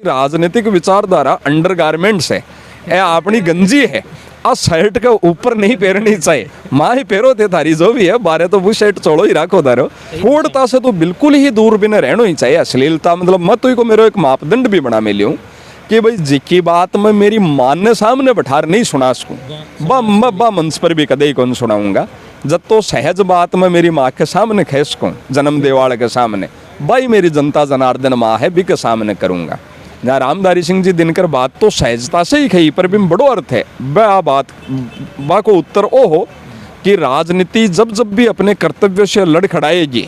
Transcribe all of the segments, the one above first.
राजनीतिक विचारधारा अंडरगारमेंट्स है, ये अपनी गंजी है, आ शर्ट के ऊपर नहीं पहननी चाहिए। माँ ही पहरो थे थारी जो भी है, बारे तो वो शर्ट चोड़ो ही रखो तारो। फूडता से तो बिल्कुल ही दूर भी न रहना ही चाहिए। अश्लीलता मतलब मैं तो को मेरा एक मापदंड भी बना में लियूँ कि भाई जिकी बात मैं मेरी मान ने सामने बैठार नहीं सुना सकूँ, बा मंच पर भी कदे ही कौन सुनाऊंगा। जब तो सहज बात मैं मेरी माँ के सामने खे सकूँ, जन्म देवाड़ के सामने, भाई मेरी जनता जनार्दन माँ है भी के सामने करूँगा। जहाँ रामधारी सिंह जी दिनकर बात तो सहजता से ही कही, पर भी बड़ो अर्थ है बा बात बा को उत्तर ओ हो कि राजनीति जब जब भी अपने कर्तव्य से लड़खड़ाएगी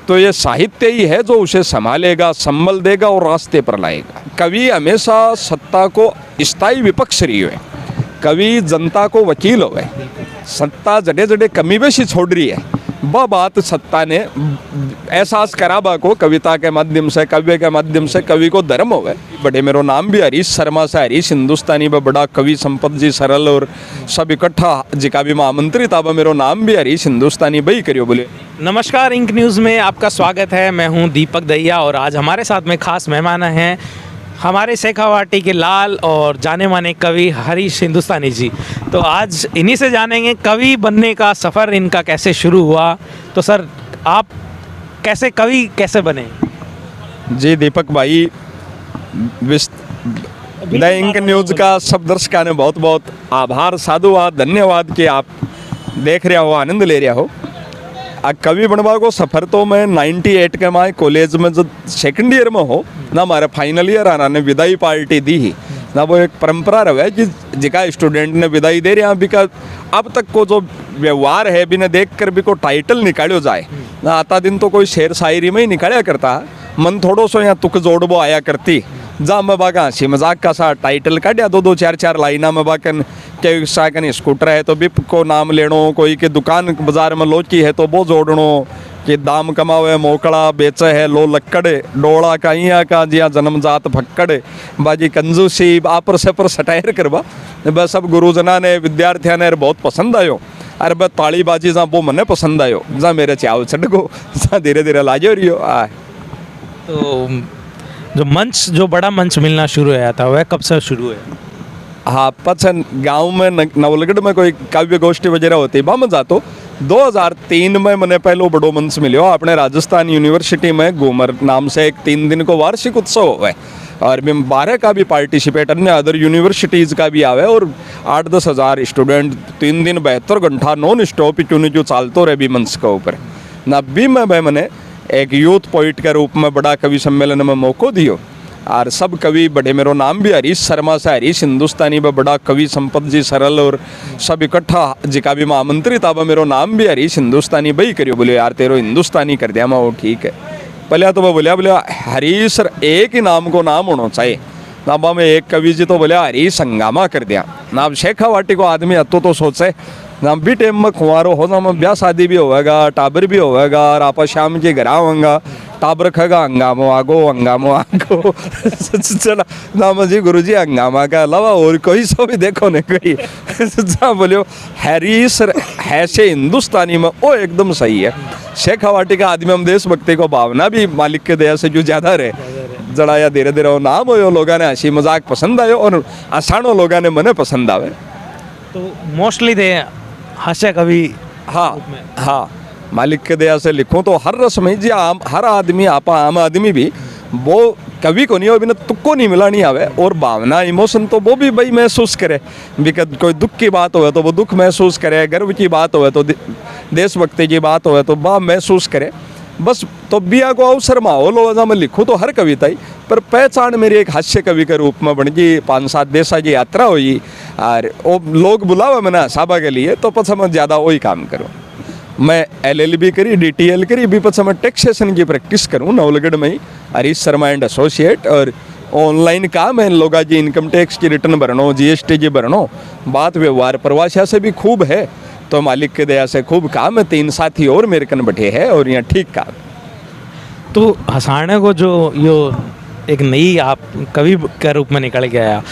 तो ये साहित्य ही है जो उसे संभालेगा, संभल देगा और रास्ते पर लाएगा। कवि हमेशा सत्ता को स्थायी विपक्ष रही है, कवि जनता को वकील हो गए। सत्ता जड़े जड़े कमी बेशी छोड़ रही है, वह बात सत्ता ने एहसास कराबा को कविता के माध्यम से, काव्य के माध्यम से कवि को धर्म हो गए। बड़े मेरो नाम भी हरीश शर्मा से, हरीश हिंदुस्तानी में बड़ा कवि संपत जी सरल और सब इकट्ठा जिका भी महामंत्री था, मेरो नाम भी हरीश हिंदुस्तानी भाई करियो बोले। नमस्कार, इंक न्यूज़ में आपका स्वागत है। मैं हूं दीपक दहिया और आज हमारे साथ में खास मेहमान हैं हमारे शेखावाटी के लाल और जाने माने कवि हरीश हिंदुस्तानी जी। तो आज इन्हीं से जानेंगे कवि बनने का सफ़र इनका कैसे शुरू हुआ। तो सर, आप कैसे कवि कैसे बने? जी दीपक भाई, द इंक न्यूज़ का सब दर्शकों ने बहुत बहुत आभार, साधुवाद, धन्यवाद कि आप देख रहे हो, आनंद ले रहे हो। कवि बनवा को सफ़र तो मैं 98 के माए कॉलेज में जब सेकंड ईयर में हो ना, हमारे फाइनल ईयर आना ने विदाई पार्टी दी ही ना, वो एक परंपरा रहे कि जिका स्टूडेंट ने विदाई दे रहे हैं बिका अब तक को जो व्यवहार है भी ने देख कर भी को टाइटल निकालो जाए ना। आता दिन तो कोई शेर शायरी में ही निकाला करता, मन थोड़ो सो यहाँ तुक जोड़बो आया करती, जहाँ मैं बागा हंसी मजाक का सा टाइटल काटिया दो चार लाइना में बाकन के साकन स्कूटर है तो बिप को नाम लेनो, कोई के दुकान बाजार में लोची है तो वो जोड़नो, कि दाम कमावे मोकड़ा बेचे है लो लक्कड़, डोला का यहाँ का जिया जन्मजात फक्कड़, बाजी कंजूसी आपर से पर सटायर करवा। बस सब गुरुजना ने विद्यार्थियों ने बहुत पसंद आयो। अरे बस तालीबाजी जहाँ वो मने पसंद आयो, जहाँ मेरे चाव चढ़ गो, जहाँ धीरे धीरे लाजो रहियो। तो जो बड़ा मंच मिलना शुरू हुआ था वह कब से शुरू है? हाँ, पचन गांव में नवलगढ़ में कोई काव्य गोष्ठी वगैरह होती है, मैं जातो 2003 में मैंने पहलो बड़ो मंच मिलो अपने राजस्थान यूनिवर्सिटी में घूमर नाम से एक 3 दिन को वार्षिक उत्सव हुआ है और मैं 12 का भी पार्टिसिपेट, अन्य अदर यूनिवर्सिटीज़ का भी आवे और 8-10 हज़ार स्टूडेंट 3 दिन 72 घंटा नॉन स्टॉप जो चालतो रहे भी मंच के ऊपर ना। भी मैंने एक यूथ पोइट के रूप में बड़ा कवि सम्मेलन में मौका दियो और सब कवि बड़े, मेरो नाम भी हरीश शर्मा से, हरीश हिंदुस्तानी में बड़ा कवि संपत जी सरल और सब इकट्ठा जिका भी महामंत्री था, मेरो नाम भी हरीश हिंदुस्तानी भाई करियो। बोले यार तेरो हिंदुस्तानी कर दिया मैं, वो ठीक है। पहले तो वो बोले हरीश एक ही नाम को नाम होना चाहिए ना। मैं एक कवि जी तो बोले हरीश हंगामा कर दिया ना। अब शेखावाटी को आदमी हत्तो तो सोचे ना, भी टाइम में खुआरो हो ना, ब्याह शादी भी होगा, टाबर भी होगा और आप शाम के घर आऊँगा, टाबर खगा हंगामो आगो चला ना जी गुरु जी हंगामा का अलावा और कोई सो भी देखो नहीं कोई बोलियो हरीश ऐसे हिंदुस्तानी में वो एकदम सही है। शेखावाटी का आदमी हम देशभक्ति को भावना भी मालिक के दया से जो ज़्यादा रहे जड़ाया धीरे धीरे वो नाम हो, लोगों ने हंसी मजाक पसंद आयो और आसानो लोगों ने मने पसंद आवे। तो मोस्टली दे हास्य कवि। हाँ, मालिक के दया से लिखूं तो हर रस में जी हर आदमी आपा आम आदमी भी वो कवि को नहीं हो बिना तुक्को नहीं मिला नहीं आवे और भावना इमोशन तो वो भी भाई महसूस करे। बिकॉज कोई दुख की बात हो तो वो दुख महसूस करे, गर्व की बात हो तो देशभक्ति की बात हो तो वह महसूस करे। बस तो बिया को अवसर माहौल हो मैं लिखूँ तो हर कविता ही पर पहचान मेरी एक हास्य कवि के रूप में बन गई। 5-7 देशा की यात्रा हुई और वो लोग बुलावा मैंने हसाबा के लिए तो पछ मैं ज़्यादा वही काम करूँ। मैं LLB करी, DTL करी, भी पछ मैं टैक्सेशन की प्रैक्टिस करूँ नवलगढ़ में ही, हरीश शर्मा एंड एसोसिएट। और ऑनलाइन काम है लोगा जी, इनकम टैक्स की रिटर्न भरनो, GST की भरनो, बात व्यवहार प्रवासिया से भी खूब है तो मालिक के दया से खूब काम है। 3 साथी और मेरे कन बैठे हैं और यहाँ ठीक काम। तो हंसाने को जो यो एक नई आप कवि के रूप में निकल के आया।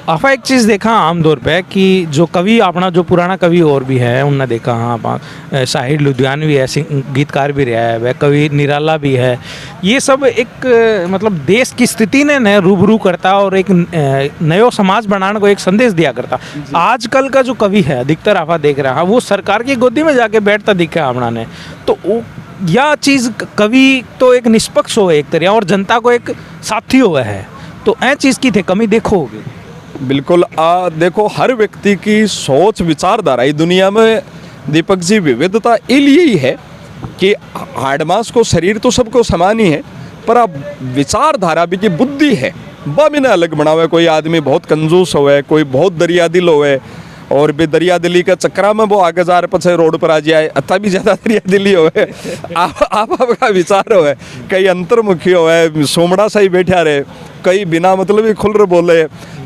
आपा एक चीज़ देखा आमतौर पे कि जो कवि अपना जो पुराना कवि और भी है उनने देखा, हाँ आप शाहिर लुधियानवी है, गीतकार भी रहा है, वह कवि निराला भी है। ये सब एक मतलब देश की स्थिति ने रूबरू करता और एक नयो समाज बनाने को एक संदेश दिया करता। आजकल का जो कवि है अधिकतर आपा देख रहा है वो सरकार की गोदी में जाके बैठता दिखा अपना ने, तो यह चीज़ कवि तो एक निष्पक्ष हो एक तरह और जनता को एक साथी हुआ है, तो ऐ चीज़ की थे कमी देखोगे? बिल्कुल। देखो, हर व्यक्ति की सोच विचारधारा इस दुनिया में दीपक जी विविधता इसलिए ही है कि हाडमास को शरीर तो सबको समान ही है, पर अब विचारधारा भी की बुद्धि है वह भी ना अलग बनावे। कोई आदमी बहुत कंजूस होवे, कोई बहुत दरिया दिल होवे, और भी दरिया दिली का चक्रा में वो आगे जा रहे पछे रोड पर आ जाए, अथा भी ज़्यादा दरिया दिली होवे। आपका विचार होवे, कई अंतर्मुखी होवे, सोमड़ा सा ही बैठा रहे, कई बिना मतलब ही खुल रहे बोले।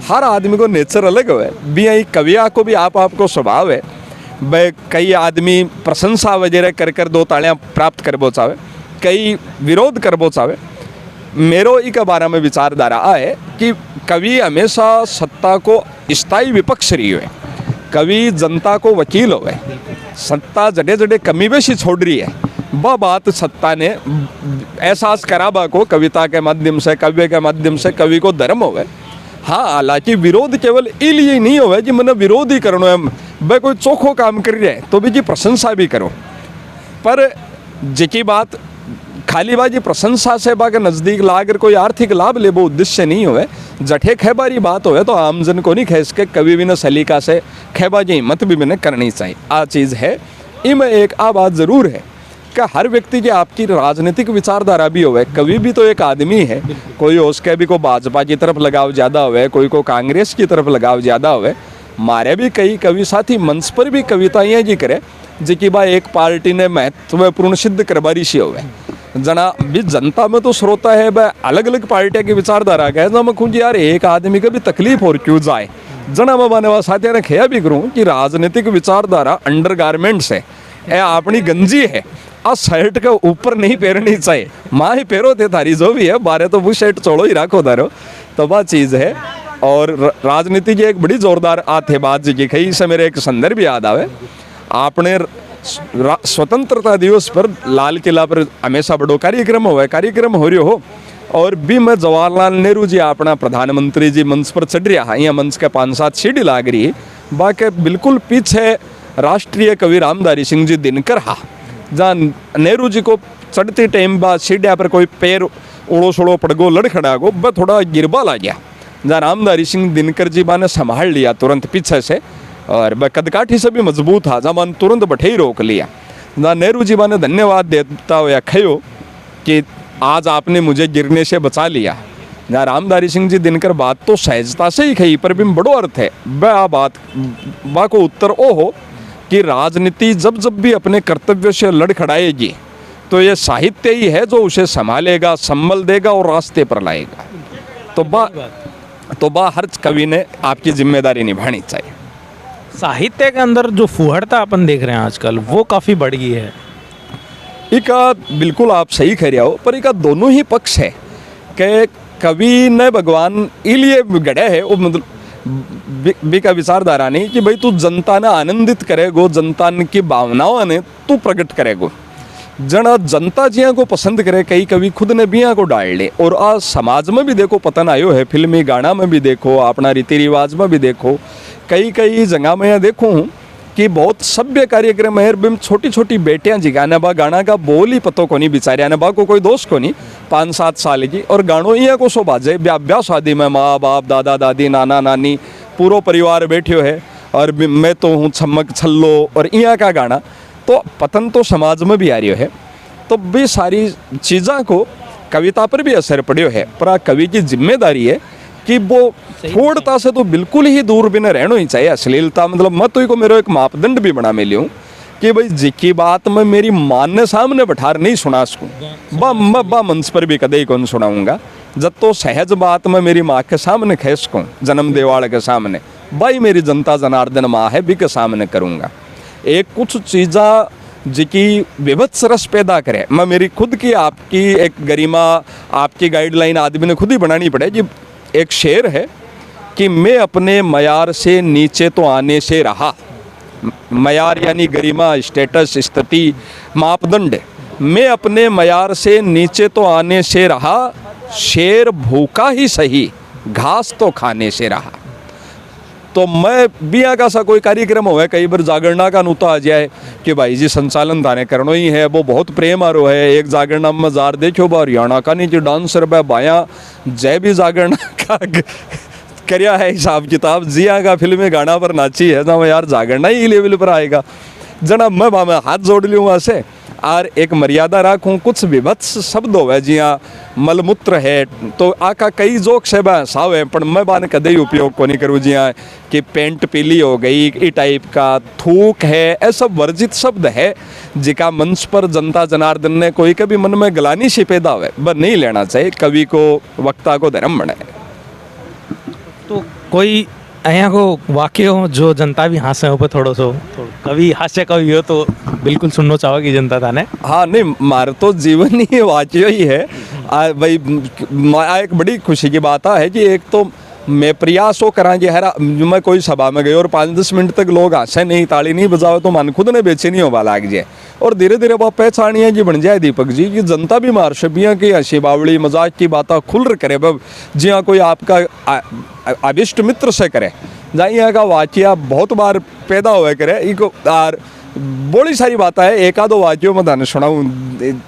हर आदमी को नेचर अलग होवे। भी यही कविया को भी आपको स्वभाव है भाई, कई आदमी प्रशंसा वगैरह कर कर दो तालियां प्राप्त कर बोचावे, कई विरोध कर बोचावे। मेरो ई के बारे में विचारधारा है कि कवि हमेशा सत्ता को स्थायी विपक्ष रही है, कवि जनता को वकील होवे। सत्ता जड़े जड़े कमी बेशी छोड़ रही है, वह बात सत्ता ने एहसास कराबा को कविता के माध्यम से, काव्य के माध्यम से कवि को धर्म होवे। हाँ, हालांकि विरोध केवल इसलिए ही नहीं होवे कि मैंने विरोध ही करना है, भाई कोई चोखो काम कर रहा है तो भी की प्रशंसा भी करो, पर जिकी बात खाली बाजी प्रशंसा से बाके नज़दीक लाकर कोई आर्थिक लाभ ले वो उद्देश्य नहीं होवे। जठे खैबारी बात होवे तो आमजन को नहीं खेस के कभी भी न सलीका से खैबाजी हिम्मत भी मैंने करनी चाहिए। आ चीज़ है इनमें एक आ बात ज़रूर है कि हर व्यक्ति की आपकी राजनीतिक विचारधारा भी होवे। कवि भी तो एक आदमी है, कोई उसके भी को भाजपा की तरफ लगाव ज़्यादा होवे, कोई को कांग्रेस की तरफ लगाव ज़्यादा होवे। मारे भी कई कवि साथी मंच पर भी कविताएँ जी करे जिकी बा एक पार्टी ने महत्वपूर्ण सिद्ध करबारी सी होवे। जना भी जनता में तो श्रोता है वह अलग अलग पार्टियां की विचारधारा का है, जब मैं खुद यार एक आदमी का भी तकलीफ और क्यों जाए। जना मैं बाने वाला साथियों ने खया भी करूँ कि राजनीतिक विचारधारा अंडरगारमेंट्स है, ए अपनी गंजी है, आ शर्ट के ऊपर नहीं पहननी चाहिए। माँ ही पहरो थे थारी जो भी है, बारे तो वो शर्ट चोड़ो ही रखो धारो, तो वह चीज़ है। और राजनीति की एक बड़ी जोरदार आते बात जी की खई से मेरे एक संदर्भ याद आवे। आपने स्वतंत्रता दिवस पर लाल किला पर हमेशा बड़ो कार्यक्रम हो रही हो, और भी मैं जवाहरलाल नेहरू जी अपना प्रधानमंत्री जी मंच पर चढ़ रहा है, यहाँ मंच के 5-7 सीढ़ी लाग रही है, बाकी बिल्कुल पीछे राष्ट्रीय कवि रामधारी सिंह जी दिनकर हा, जहाँ नेहरू जी को चढ़ते टाइम बाद सीढ़िया पर कोई पैर उड़ो सड़ो पड़गो लड़खड़ा गो, वह थोड़ा गिरबा ला गया, जहाँ रामधारी सिंह दिनकर जी ने संभाल लिया तुरंत पीछे से, और वह कदकाठी से भी मजबूत था, जहाँ मैंने तुरंत बैठे ही रोक लिया। जहाँ नेहरू जी ने धन्यवाद देता हुआ खयो कि आज आपने मुझे गिरने से बचा लिया। जहाँ रामधारी सिंह जी दिनकर बात तो सहजता से ही खई, पर भी बड़ो अर्थ है वह बात बा को उत्तर ओ हो कि राजनीति जब जब भी अपने कर्तव्य से लड़खड़ाएगी तो ये साहित्य ही है जो उसे संभालेगा, संभल देगा और रास्ते पर लाएगा। तो बा हर कवि ने आपकी जिम्मेदारी निभानी चाहिए। साहित्य के अंदर जो फुहड़ता अपन देख रहे हैं आजकल वो काफ़ी बढ़ गई है। इका बिल्कुल आप सही कह रहे हो, पर इका दोनों ही पक्ष है कि कवि ने भगवान इलिए गढ़े है, वो मतलब भी का विचारधारा नहीं कि भाई तू जनता ने आनंदित करेगो, जनता की भावनाओं ने तू प्रकट करेगो। जना जनता जिया को पसंद करे, कई कवि खुद ने बिया को डाल ले, और आज समाज में भी देखो पतन आयो है, फिल्मी गाना में भी देखो, अपना रीति रिवाज में भी देखो, कई जगह में यह देखूँ कि बहुत सभ्य कार्यक्रम है, बिम छोटी छोटी बेटियां जी गाना बा, गाना का बोल ही पतो को नहीं बिचारिया ने बा को कोई दोस्त को नहीं, 5-7 साल की, और गानों यहाँ को सो बाजे ब्याह शादी में माँ बाप दादा दादी नाना नानी पूरा परिवार बैठे है, और मैं तो हूँ छमक छल्लो, और यहाँ का गाना तो पतन तो समाज में भी आ रही है। तो भी सारी चीज़ों को कविता पर भी असर पड़ो है, पर कवि की जिम्मेदारी है कि वो फूड़ता से तो बिल्कुल ही दूर भी न रहना ही चाहिए। अश्लीलता मतलब मैं तो को मेरा एक मापदंड भी बना में लियूँ कि भाई जिकी बात मैं मेरी मान ने सामने बैठार नहीं सुना सकूँ, बा मंच पर भी कदे ही कौन सुनाऊँगा। जब तो सहज बात मैं मेरी माँ के सामने कह सकूँ, जन्म देवाड़ के सामने, भाई मेरी जनता जनार्दन माँ है भी के सामने करूँगा। एक कुछ चीज़ा जिकी विभत्स रस पैदा करे। मैं मेरी खुद की आपकी एक गरिमा, आपकी गाइडलाइन आदमी ने खुद ही बनानी पड़े जी। एक शेर है कि मैं अपने मयार से नीचे तो आने से रहा। मयार यानी गरिमा, स्टेटस, स्थिति, मापदंड। मैं अपने मयार से नीचे तो आने से रहा, शेर भूखा ही सही, घास तो खाने से रहा। तो मैं बिया का सा कोई कार्यक्रम हो, कई बार जागरणा का नूता आ जाए कि भाई जी संचालन थाने करनो ही है, वो बहुत प्रेम आरो है। एक जागरणा में जार देखो बा हरियाणा का नीचे डांसर बा बाया जय भी जागरणा का करया है हिसाब किताब, जिया का फिल्मी गाना पर नाची है ना, यार जागरणा ही लेवल पर आएगा जना। मैं हाथ जोड़ लूँ वहाँ से और एक मर्यादा रखूँ। कुछ विभत्स शब्द हो जिया मलमूत्र है तो आका कई जोक से साव है, पर मैं बाने कदे ही उपयोग को नहीं करूँ जिया कि पेंट पीली हो गई ई टाइप का, थूक है, ऐसा वर्जित शब्द है जिका मंच पर जनता जनार्दन ने कोई कभी मन में गलानी सी पैदा हुए ब नहीं लेना चाहिए। कवि को, वक्ता को धर्म बने। तो कोई અહીંયા को वाक्य हो जो जनता भी हंसे हो, थोड़ो सो कवि हास्य कवि हो तो बिल्कुल सुनना चाहोगी जनता थाने। हाँ नहीं, मार तो जीवन ही वाच्य ही है भाई। एक बड़ी खुशी की बात है कि एक तो मैं प्रयास हो करा जी हरा, मैं कोई सभा में गई और 5-10 मिनट तक लोग हंसे नहीं, ताली नहीं बजाओ तो मन खुद ने बेचैनी होगा लाग जाए। और धीरे धीरे वो पहचानियाँ जी बन जाए दीपक जी कि जनता भी मार शबियाँ की हंसी बावड़ी मजाक की बातें खुल करे बब जी। हाँ कोई आपका अभिष्ट मित्र से करे जहाँ यहाँ का वाक्य बहुत बार पैदा हुआ करे इको। और बड़ी सारी बात है, एक आधो वाक्यों में धन सुनाऊँ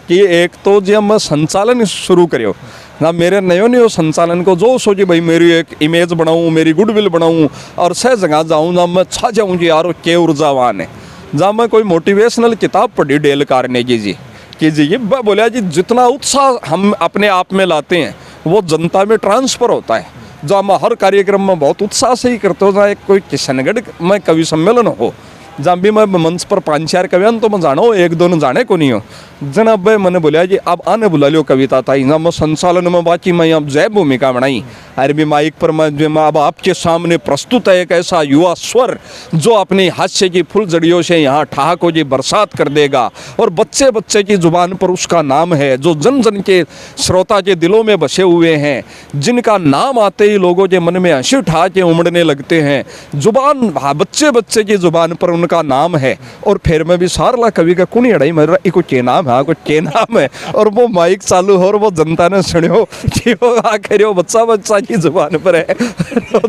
कि एक तो जब मैं संचालन शुरू करो ना, मेरे नयो संचालन को जो सोचे भाई मेरी एक इमेज बनाऊँ, मेरी गुडविल बनाऊँ और सह जगह जाऊँ ना मैं छा जाऊँ जी यार के ऊर्जावान है। जहाँ मैं कोई मोटिवेशनल किताब पढ़ी डेल कार्नेगी जी कि जी ये बोला जी जितना उत्साह हम अपने आप में लाते हैं वो जनता में ट्रांसफ़र होता है। जहाँ मैं हर कार्यक्रम में बहुत उत्साह से ही करते हो, जहाँ एक कोई किशनगढ़ में कवि सम्मेलन हो जहाँ भी मैं मंच पर 5-4 कवियान तो मैं जानो, 1-2 जाने को नहीं हो जना। भाई मैंने बोला जी अब आने बुला लियो कविता था ना, मैं संचालन में बाकी मैं अब जय भूमिका बनाई। अरे भी माइक पर मैं अब आपके सामने प्रस्तुत है एक ऐसा युवा स्वर जो अपनी हास्य की फुल जड़ियों से यहाँ ठहाकों की बरसात कर देगा और बच्चे बच्चे की जुबान पर उसका नाम है जो जन जन के श्रोता के दिलों में बसे हुए हैं, जिनका नाम आते ही लोगों के मन में हंसी ठा के उमड़ने लगते हैं। जुबान बच्चे बच्चे की जुबान पर उनका नाम है। और फिर मैं भी सारला कवि का कुनी अड़ाई मेरा इको के नाम है, कुछ के नाम है और वो माइक चालू हो और वो जनता ने सुनियो कि वो आखिर वो बच्चा बच्चा की जुबान पर है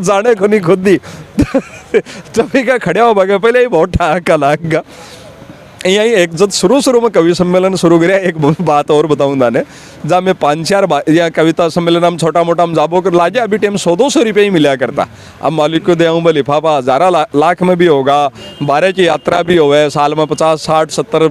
जाने को नहीं खुद ही तभी का खड़े हो भागे पहले ही बहुत ठहाका लागा। यही एक जब शुरू में कवि सम्मेलन शुरू करा, एक बात और बताऊँ दाने जहाँ मैं 5-4 या कविता सम्मेलन हम छोटा मोटा हम जाबो कर लाजे अभी टाइम 100-200 रुपये ही मिला करता। अब मालिक को देऊँ भाई लिफाफा 1000 लाख में भी होगा, 12 की यात्रा भी हो, साल में 50-60-70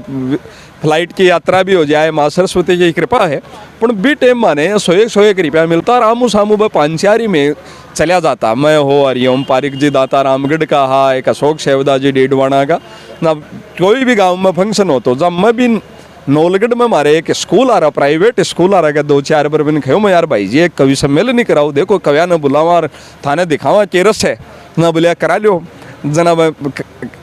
फ्लाइट की यात्रा भी हो जाए, माँ सरस्वती की कृपा है। पर बी टाइम माने 100-100 रुपया मिलता और आमू सामू ब 5-4 में चला जाता। मैं हो हरिओम पारिक जी दाता रामगढ़ का, हाँ एक अशोक सेवदा जी डेडवाना का ना, कोई भी गांव में फंक्शन हो तो जब मैं भी नौलगढ़ में मारे एक स्कूल आ रहा, प्राइवेट स्कूल आ रहा है 2-4 बार मैंने कहो मैं यार भाई जी एक कवि सम्मेलन ही कराओ, देखो कविया ने बुलावा और थाने दिखावा केरस है ना, बोलिया करा लो जना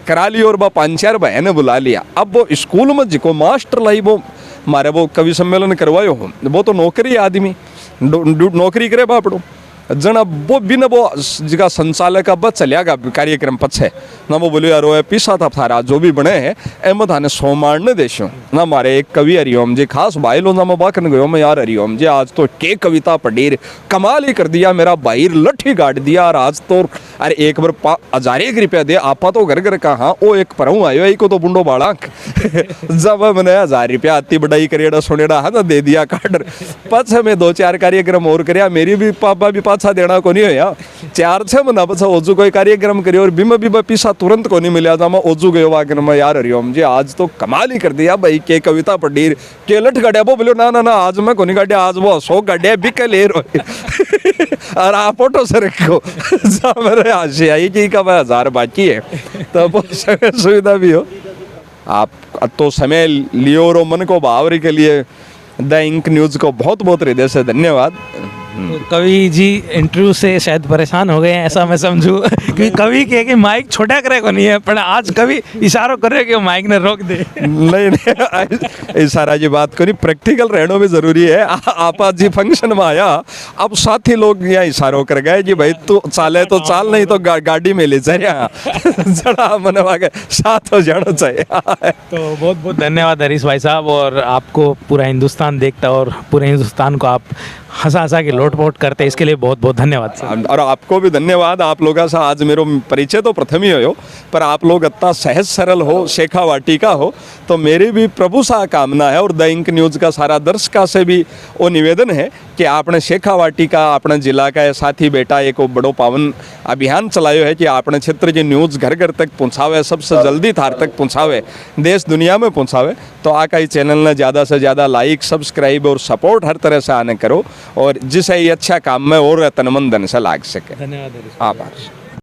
करा लियो और बा 5-4 बहने बुला लिया। अब वो स्कूल में जिको मास्टर लाई वो मारे वो कवि सम्मेलन करवायो हो, वो तो नौकरी आदमी नौकरी करे बापड़ो जना वो बिना वो जगह संचालक अब चलियागा कार्यक्रम पछे ना, वो बोले यार वो पीसा था थारा जो भी बने हैं एम थाने सोमारने देशो ना। मारे एक कवि हरिओम जी खास भाई लो ना, मैं बाकन गयो मैं यार हरिओम जी आज तो के कविता पढ़ी कमाल ही कर दिया, मेरा भाई लठी गाड़ दिया और आज तो अरे एक बार 1000 रुपया दे आपा तो घर घर कहाँ वो एक परहूँ आयो यही को तो बुंडो बाड़ा जब मैंने 1000 रुपया आती बढ़ाई करेड़ा सुनेड़ा है ना दे दिया कार्ड। पछे मैं 2-4 कार्यक्रम और करया, मेरी भी पापा भी पाछा देना को नहीं होया। 4-6 महीना पछा ओजू कोई कार्यक्रम करियो और बीमा भी पीसा तुरंत को नहीं मिला था। मैं ओजू गयो वाकन में यार हरिओम जी आज तो कमाल ही कर दिया भाई के कविता पढ़ी के लठ गाड़िया। वो बोलो ना ना ना आज मैं को नहीं गाड़िया, आज वो 100 गाड़िया बिके ले रहे और आप ऑटो से रखो मेरे हाशे आई कि का 1000 बाकी है तो वो सुविधा भी हो। आप तो समय लियो और मन को भावरी के लिए द इंक न्यूज़ को बहुत बहुत हृदय से धन्यवाद। तो कवि जी इंटरव्यू से शायद परेशान हो गए हैं ऐसा मैं समझूं क्योंकि कवि कहे कि माइक छोटा करे को नहीं है पर आज कवि इशारों कर रहे कि माइक ने रोक दे। नहीं नहीं इशारा जी बात करी प्रैक्टिकल रहना भी जरूरी है। आपा जी फंक्शन में आया अब साथी लोग यहाँ इशारों कर गए जी भाई तू चाले तो चाल नहीं तो गाड़ी में ले जाए जरा मनवा के साथ हो जाना चाहिए। तो बहुत बहुत धन्यवाद हरीश भाई साहब, और आपको पूरा हिंदुस्तान देखता और पूरे हिंदुस्तान को आप हंसा हंसा के लोटपोट करते इसके लिए बहुत बहुत धन्यवाद सर। और आपको भी धन्यवाद। आप लोगों से आज मेरो परिचय तो प्रथम ही हो पर आप लोग इतना सहज सरल हो शेखावाटी का हो तो मेरी भी प्रभु सा कामना है और द इंक न्यूज़ का सारा दर्शका से भी वो निवेदन है कि आपने शेखावाटी का अपने जिला का साथी बेटा एक बड़ो पावन अभियान चलायो है कि अपने क्षेत्र की न्यूज़ घर घर तक पहुँचावे, सबसे जल्दी थार तक पहुँचावे, देश दुनिया में पहुँचावे। तो आका ही चैनल ने ज़्यादा से ज़्यादा लाइक सब्सक्राइब और सपोर्ट हर तरह से आने करो और जिससे ये अच्छा काम में और तन मन धन से लाग सके। धन्यवाद हरीश। आभार।